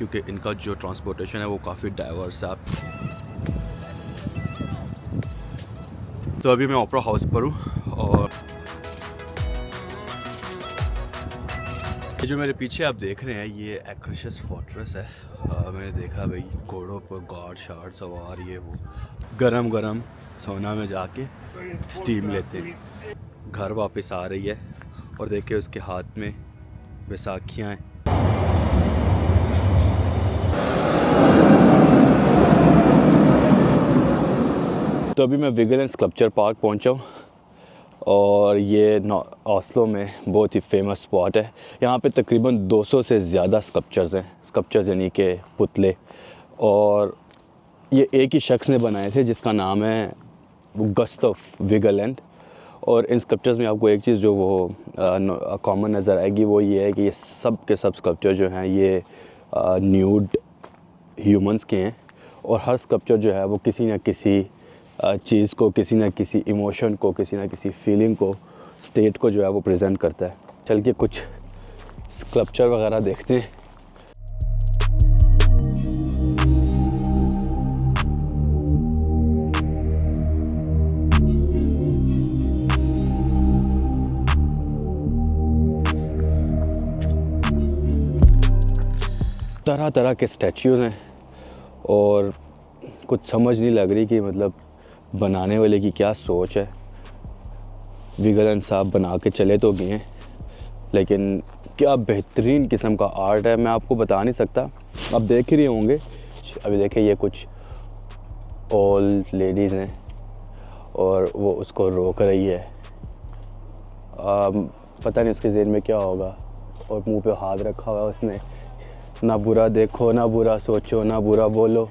क्योंकि इनका जो ट्रांसपोर्टेशन है वो काफ़ी डाइवर्स है। तो अभी मैं ओपेरा हाउस पर हूँ और ये जो मेरे पीछे आप देख रहे हैं ये एक्रिशस फोर्ट्रेस है। मैंने देखा भाई घोड़ों पर गार्ड शार्ड सवार, ये वो गरम गरम सोना में जाके स्टीम लेते हैं। घर वापस आ रही है और देखे उसके हाथ में बैसाखियाँ हैं। तो अभी मैं विगलन स्कल्पचर पार्क पहुंचा हूँ और ये ओस्लो में बहुत ही फेमस स्पॉट है। यहाँ पे तकरीबन 200 से ज़्यादा स्कल्पचर्स हैं, स्कल्पचर्स यानी कि पुतले, और ये एक ही शख्स ने बनाए थे जिसका नाम है गुस्ताफ विगलैंड। और इन स्कल्पचर्स में आपको एक चीज़ जो वो कॉमन नज़र आएगी वो ये है कि ये सब के सब स्कल्पचर जो हैं ये न्यूड ह्यूमंस के हैं, और हर स्कल्पचर जो है वो किसी न किसी चीज़ को, किसी न किसी इमोशन को, किसी न किसी फीलिंग को, स्टेट को जो है वो प्रेजेंट करता है। चल के कुछ स्कल्पचर वगैरह देखते हैं। तरह तरह के स्टैच्यूज़ हैं और कुछ समझ नहीं लग रही कि मतलब बनाने वाले की क्या सोच है। विगलन साहब बना के चले तो गए हैं, लेकिन क्या बेहतरीन किस्म का आर्ट है, मैं आपको बता नहीं सकता। आप देख ही रहे होंगे। अभी देखें, ये कुछ ओल्ड लेडीज़ हैं और वो उसको रोक रही है। पता नहीं उसके ज़हन में क्या होगा, और मुंह पे हाथ रखा हुआ है उसने। ना बुरा देखो, ना बुरा सोचो, ना बुरा बोलो,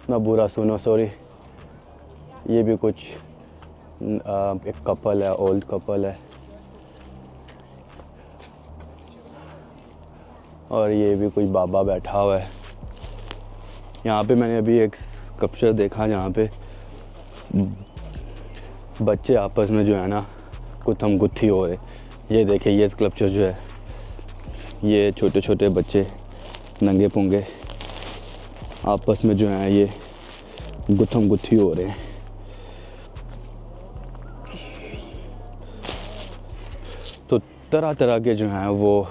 ना बुरा सुनो। सॉरी, ये भी कुछ एक कपल है, ओल्ड कपल है, और ये भी कोई बाबा बैठा हुआ है। यहाँ पे मैंने अभी एक स्कल्पचर देखा जहाँ पे बच्चे आपस में जो है ना गुत्थम गुत्थी हो रहे। ये देखे, ये स्कल्पचर जो है ये छोटे छोटे बच्चे नंगे पुंगे आपस में जो है ये गुत्थम गुत्थी हो रहे हैं। तो तरह तरह के जो हैं वो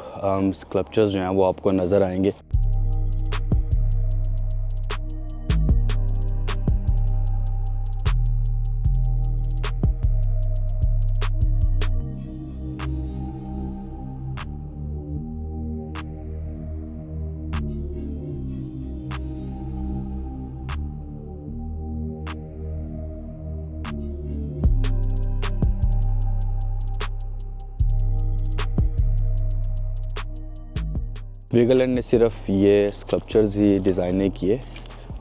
स्कल्पचर्स जो हैं वो आपको नज़र आएंगे। विगलैंड ने सिर्फ ये स्कल्पचर्स ही डिज़ाइन नहीं किए,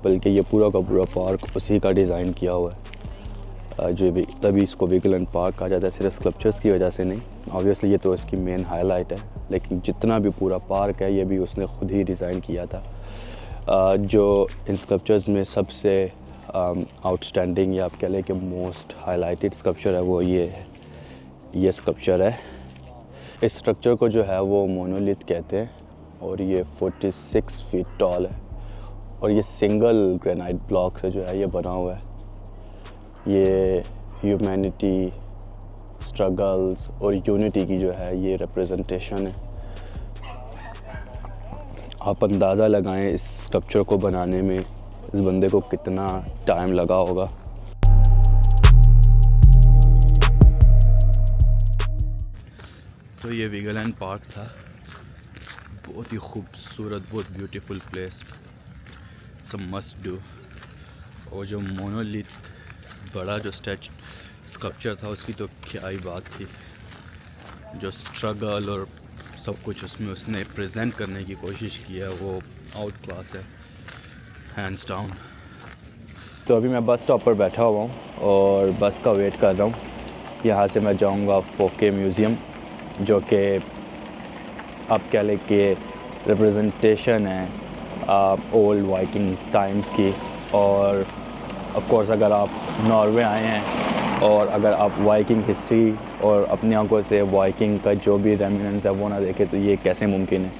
बल्कि ये पूरा का पूरा पार्क उसी का डिज़ाइन किया हुआ है। जो भी तभी इसको विगलैंड पार्क कहा जाता है, सिर्फ स्कल्पचर्स की वजह से नहीं। ऑब्वियसली ये तो इसकी मेन हाईलाइट है, लेकिन जितना भी पूरा पार्क है ये भी उसने खुद ही डिज़ाइन किया था। जो इन स्कल्पचर्स में सबसे आउटस्टैंडिंग या आप कह लें कि मोस्ट हाईलाइटेड स्कल्पचर है वो ये स्कल्पचर है। इस स्ट्रक्चर को जो है वो मोनोलिथ कहते हैं, और ये 46 फीट टॉल है, और ये सिंगल ग्रेनाइट ब्लॉक से जो है ये बना हुआ है। ये ह्यूमैनिटी, स्ट्रगल्स और यूनिटी की जो है ये रिप्रेजेंटेशन है। आप अंदाज़ा लगाएं इस स्कल्पचर को बनाने में इस बंदे को कितना टाइम लगा होगा। तो ये विगलैंड पार्क था, बहुत ही खूबसूरत, बहुत ब्यूटीफुल प्लेस, सब मस्ट डू। और जो मोनोलिथ बड़ा जो स्कल्पचर था उसकी तो क्या ही बात थी। जो स्ट्रगल और सब कुछ उसमें उसने प्रेजेंट करने की कोशिश की है वो आउट क्लास है, हैंड्स डाउन। तो अभी मैं बस स्टॉप पर बैठा हुआ हूँ और बस का वेट कर रहा हूँ। यहाँ से मैं जाऊँगा फोके म्यूज़ियम, जो कि आप कह लें कि रिप्रेजेंटेशन है ओल्ड वाइकिंग टाइम्स की। और ऑफ कोर्स अगर आप नॉर्वे आए हैं और अगर आप वाइकिंग हिस्ट्री और अपनी आंखों से वाइकिंग का जो भी रेमिनेंस है वो ना देखें तो ये कैसे मुमकिन है।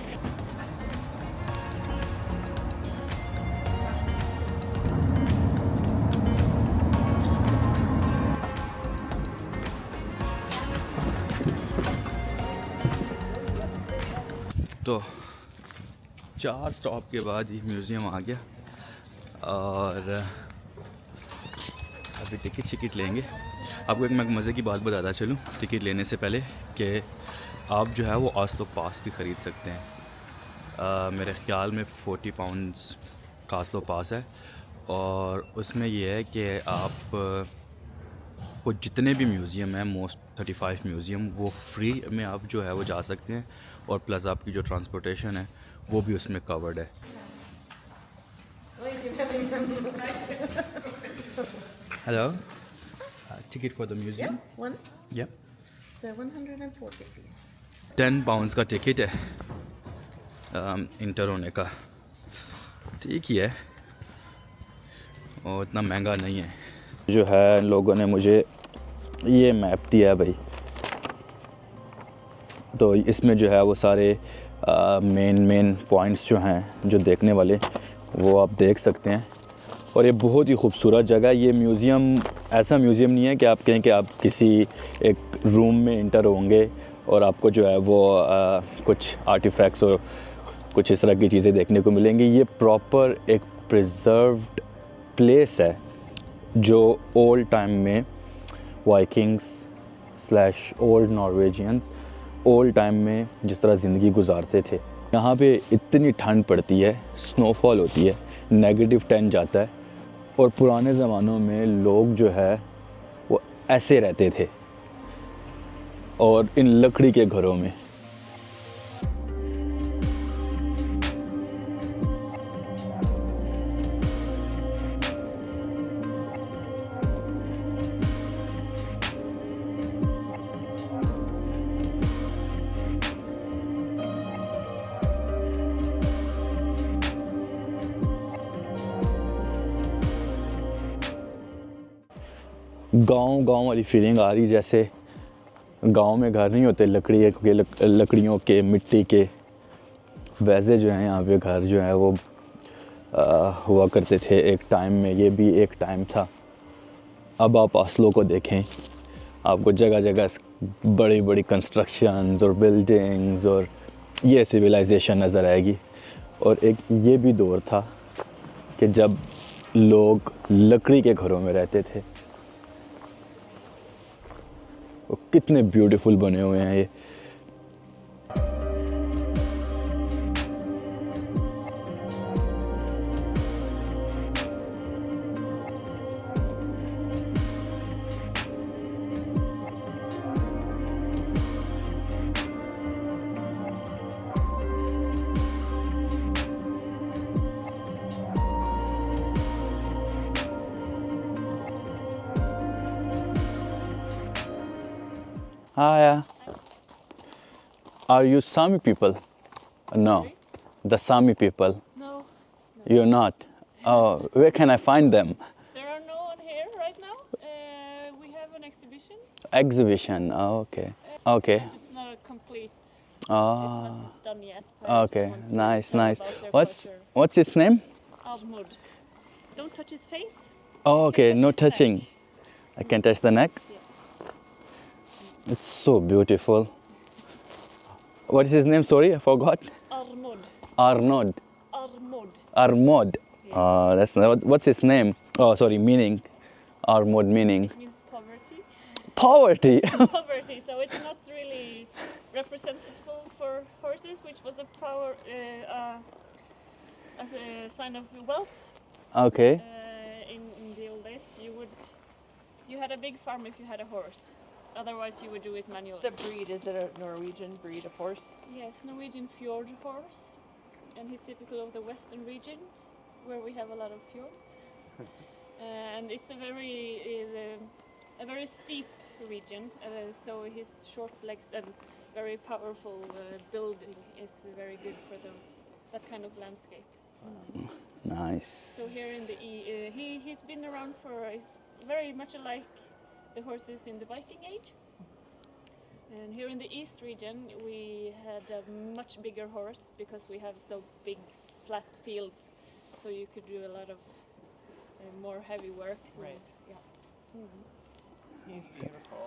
तो 4 स्टॉप के बाद ही म्यूज़ियम आ गया और अभी टिकट लेंगे। आपको एक मैं मज़े की बात बताता चलूँ टिकट लेने से पहले कि आप जो है वो ऑस्लो पास भी ख़रीद सकते हैं। मेरे ख़्याल में 40 पाउंड्स का ऑस्लो पास है और उसमें यह है कि आप वो जितने भी म्यूज़ियम हैं मोस्ट 35 म्यूज़ियम वो फ्री में आप जो है वो जा सकते हैं और प्लस आपकी जो ट्रांसपोर्टेशन है वो भी उसमें कवर्ड है। Hello, ticket for the museum. One या 740 please. 10 पाउंड्स का टिकट है इंटर होने का। ठीक ही है और इतना महंगा नहीं है। जो है लोगों ने मुझे ये मैप दिया है भाई, तो इसमें जो है वो सारे मेन पॉइंट्स जो हैं जो देखने वाले वो आप देख सकते हैं। और ये बहुत ही खूबसूरत जगह है। ये म्यूज़ियम ऐसा म्यूज़ियम नहीं है कि आप कहें कि आप किसी एक रूम में इंटर होंगे और आपको जो है वो कुछ आर्टिफैक्ट्स और कुछ इस तरह की चीज़ें देखने को मिलेंगी। ये प्रॉपर एक प्रिजर्व्ड प्लेस है जो ओल्ड टाइम में Vikings / old Norwegians old time में जिस तरह ज़िंदगी गुजारते थे। यहाँ पे इतनी ठंड पड़ती है, स्नोफॉल होती है, -10 जाता है और पुराने ज़मानों में लोग जो है वो ऐसे रहते थे और इन लकड़ी के घरों में। गांव वाली फीलिंग आ रही, जैसे गांव में घर नहीं होते लकड़ियों के मिट्टी के, वैसे जो हैं यहाँ पे घर जो है वो हुआ करते थे एक टाइम में। ये भी एक टाइम था। अब आप ऑस्लो को देखें, आपको जगह जगह बड़ी बड़ी कंस्ट्रक्शंस और बिल्डिंग्स और ये सिविलाइजेशन नज़र आएगी। और एक ये भी दौर था कि जब लोग लकड़ी के घरों में रहते थे। वो कितने ब्यूटीफुल बने हुए हैं ये। Hi, are you Sami people? No, Sorry? the Sami people. No, You're not. Oh, where can I find them? there are no one here right now. We have an exhibition. Exhibition. Oh, okay. Okay. It's not a complete. It's Oh, not done yet. Perhaps okay. someone to Nice, tell nice. about their What's culture. what's its name? Almud. Don't touch his face. Oh, okay. touch No his neck. touching. I can touch the neck. Yes. It's so beautiful. What is his name? Sorry, I forgot. Armud. Arnold. Armud. Armod. Yes. That's not, what's his name? Oh, sorry, meaning. Armod meaning. It means poverty. Poverty. Poverty. So it's not really representative for horses, which was a power as a sign of wealth. Okay. In the old days, you had a big farm if you had a horse. Otherwise, you would do it manually. The breed, is it a Norwegian breed of horse? Yes, Norwegian fjord horse, and he's typical of the western regions, where we have a lot of fjords. And it's a very steep region, so his short legs and very powerful building is very good for that kind of landscape. Nice. So here in the he's been around he's very much alike the horses in the Viking Age. And here in the East region we had a much bigger horse because we have so big flat fields, so you could do a lot of more heavy work. So, Right. Yeah. He's beautiful.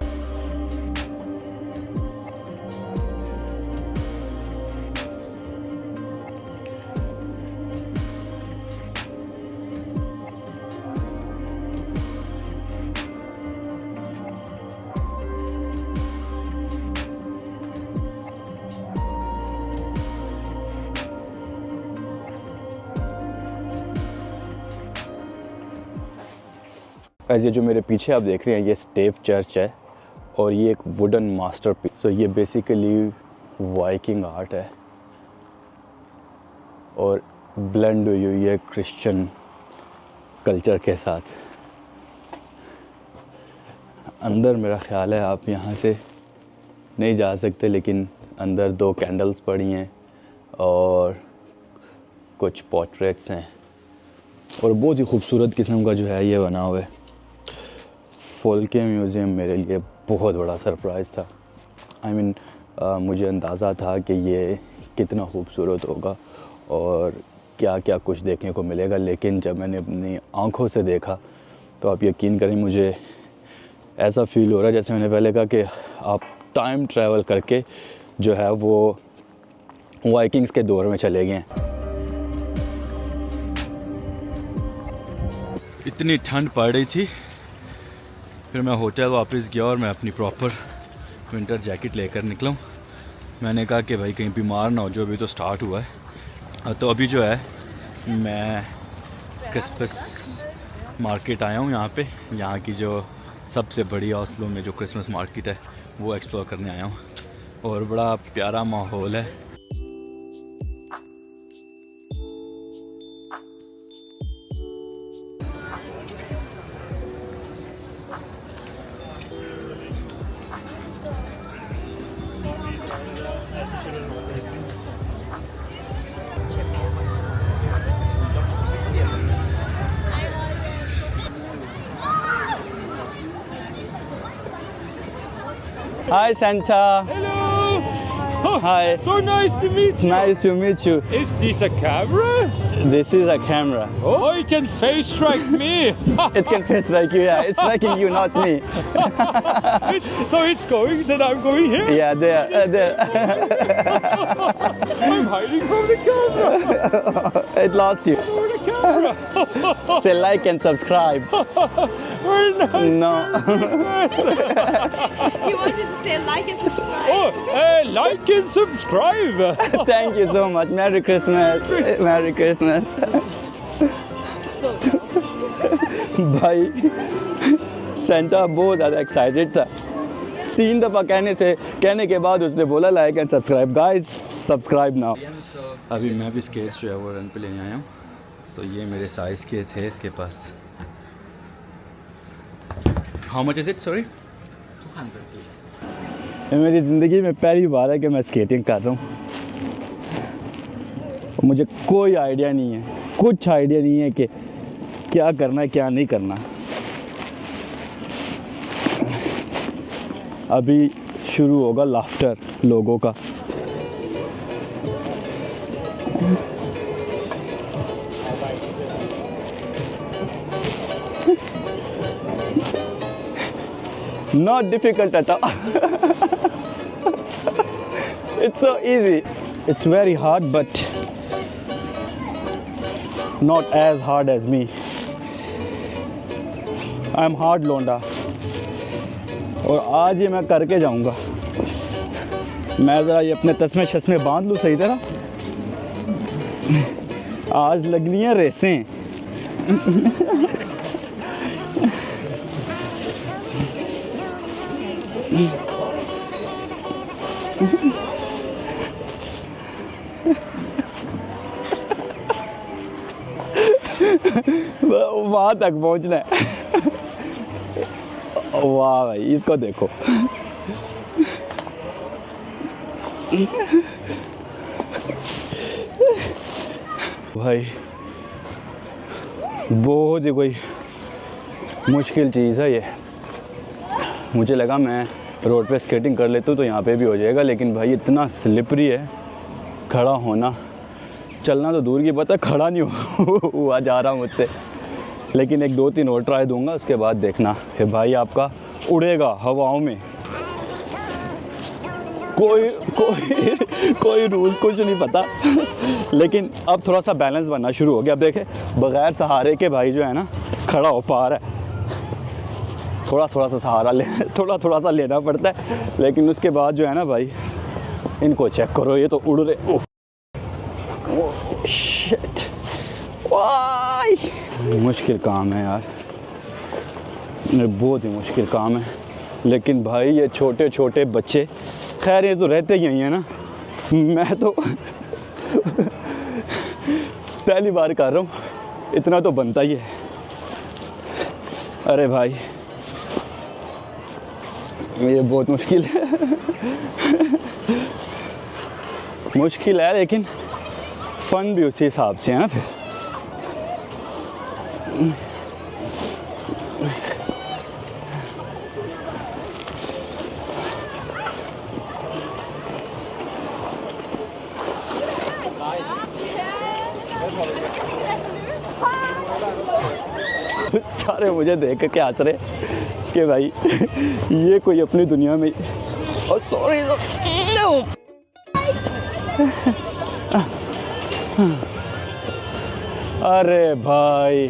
ये जो मेरे पीछे आप देख रहे हैं ये स्टेव church है और ये एक वुडन मास्टरपीस। सो ये बेसिकली वाइकिंग आर्ट है और ब्लेंड हुई हुई है क्रिश्चियन कल्चर के साथ। अंदर मेरा ख़्याल है आप यहाँ से नहीं जा सकते, लेकिन अंदर 2 कैंडल्स पड़ी हैं और कुछ पोर्ट्रेट्स हैं और बहुत ही खूबसूरत किस्म का जो है ये बना हुआ है। फोल्के म्यूज़ियम मेरे लिए बहुत बड़ा सरप्राइज़ था। आई मीन मुझे अंदाज़ा था कि ये कितना खूबसूरत होगा और क्या क्या कुछ देखने को मिलेगा, लेकिन जब मैंने अपनी आँखों से देखा तो आप यकीन करें मुझे ऐसा फ़ील हो रहा है जैसे मैंने पहले कहा कि आप टाइम ट्रैवल करके जो है वो वाइकिंग्स के दौर में चले गए हैं। इतनी ठंड पड़ रही थी, फिर मैं होटल वापस गया और मैं अपनी प्रॉपर विंटर जैकेट लेकर निकला हूँ। मैंने कहा कि भाई कहीं बीमार ना हो, जो अभी तो स्टार्ट हुआ है। तो अभी जो है मैं क्रिसमस मार्केट आया हूँ यहाँ पे। यहाँ की जो सबसे बड़ी ऑस्लो में जो क्रिसमस मार्केट है वो एक्सप्लोर करने आया हूँ और बड़ा प्यारा माहौल है। Hi Santa. Hello! Hi. So nice to meet you! Nice to meet you. Is this a camera? This is a camera. Oh, you can face track me! It can face like you, yeah. It's tracking you, not me. So it's going, then I'm going here? Yeah, there. I'm hiding from the camera! It lost you. Over the camera! Say like and subscribe. Very nice! No. He wanted to say like and subscribe. Oh, like and subscribe! Thank you so much. Merry Christmas. Merry Christmas. भाई Santa बहुत ज़्यादा excited था। 3 दफ़ा कहने के बाद उसने बोला like and subscribe. Guys subscribe now. अभी मैं भी स्केट्स जो है वो रन पे लेने आया हूँ। तो ये मेरे साइज़ के थे इसके पास। How much is it? Sorry 200 please. मेरी ज़िंदगी में पहली बार है कि मैं स्केटिंग कर रहा हूँ। मुझे कोई आइडिया नहीं है, कुछ आइडिया नहीं है कि क्या करना है क्या नहीं करना। अभी शुरू होगा लाफ्टर लोगों का। Not difficult at all. It's so easy. It's very hard, but not as hard as me. I'm hard लोंडा और आज ये मैं करके जाऊंगा। मैं ज़रा ये अपने तस्मे शस्मे बांध लूँ सही तरह। आज लगनी है रेसें। वहाँ तक पहुँचना है। वाह भाई इसको देखो। भाई बहुत ही कोई मुश्किल चीज़ है ये। मुझे लगा मैं रोड पे स्केटिंग कर लेता हूँ तो यहाँ पे भी हो जाएगा, लेकिन भाई इतना स्लिपरी है। खड़ा होना, चलना तो दूर की बात है, खड़ा नहीं हुआ जा रहा मुझसे। लेकिन 1 2 3 और ट्राई दूंगा, उसके बाद देखना फिर भाई आपका उड़ेगा हवाओं में। कोई रूल कुछ नहीं पता, लेकिन अब थोड़ा सा बैलेंस बनना शुरू हो गया। अब देखें बग़ैर सहारे के भाई जो है ना खड़ा हो पा रहा है। थोड़ा सा सहारा थोड़ा सा लेना पड़ता है, लेकिन उसके बाद जो है ना भाई इनको चेक करो, ये तो उड़ रहे। शिट, वाई मुश्किल काम है यार। ये बहुत ही मुश्किल काम है, लेकिन भाई ये छोटे छोटे बच्चे, खैर ये तो रहते ही हैं ना, मैं तो पहली बार कर रहा हूँ, इतना तो बनता ही है। अरे भाई ये बहुत मुश्किल है मुश्किल है, लेकिन फ़न भी उसी हिसाब से है ना फिर। सारे मुझे देख के हंस रहे कि भाई ये कोई अपनी दुनिया में, और सॉरी अरे भाई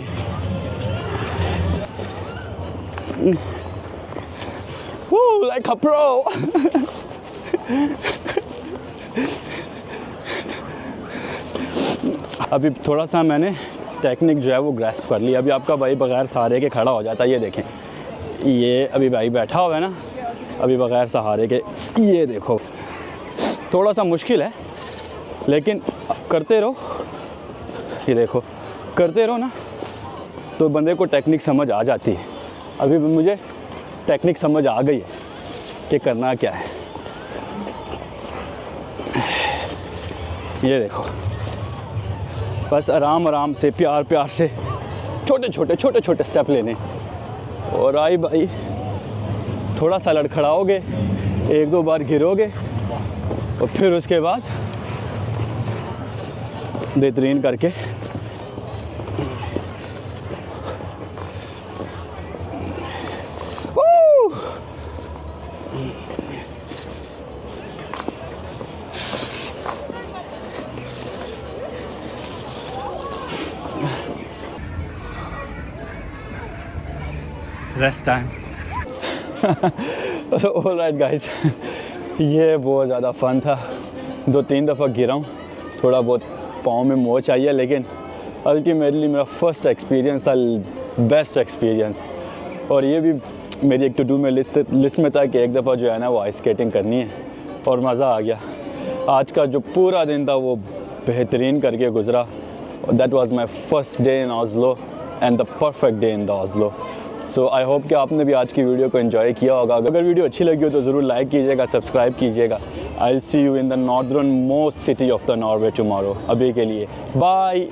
like a pro अभी थोड़ा सा मैंने टेक्निक जो है वो ग्रैस्प कर लिया। अभी आपका भाई बगैर सहारे के खड़ा हो जाता है, ये देखें, ये अभी भाई बैठा हुआ है ना, अभी बगैर सहारे के, ये देखो थोड़ा सा मुश्किल है, लेकिन करते रहो, ये देखो करते रहो ना तो बंदे को टेक्निक समझ आ जाती है। अभी मुझे टेक्निक समझ आ गई है कि करना क्या है। ये देखो बस आराम आराम से, प्यार प्यार से, छोटे छोटे स्टेप लेने, और आई भाई थोड़ा सा लड़खड़ाओगे, एक दो बार गिरोगे, और फिर उसके बाद बेहतरीन करके रेस्ट टाइम। ऑलराइट गाइस, ये बहुत ज़्यादा फ़न था। 2-3 दफ़ा गिरा हूँ, थोड़ा बहुत पाँव में मोच आई है, लेकिन अल्टीमेटली मेरा फर्स्ट एक्सपीरियंस था, बेस्ट एक्सपीरियंस। और ये भी मेरी एक टू डू में लिस्ट में था कि एक दफ़ा जो है ना वो आइस स्केटिंग करनी है, और मज़ा आ गया। आज का जो पूरा दिन था वो बेहतरीन करके गुजरा। That was my first day in Oslo and the perfect day in the Oslo. So I hope कि आपने भी आज की वीडियो को एंजॉय किया होगा। अगर वीडियो अच्छी लगी हो तो ज़रूर लाइक कीजिएगा, सब्सक्राइब कीजिएगा। I will see you in the northern most city of the Norway tomorrow. अभी के लिए बाय।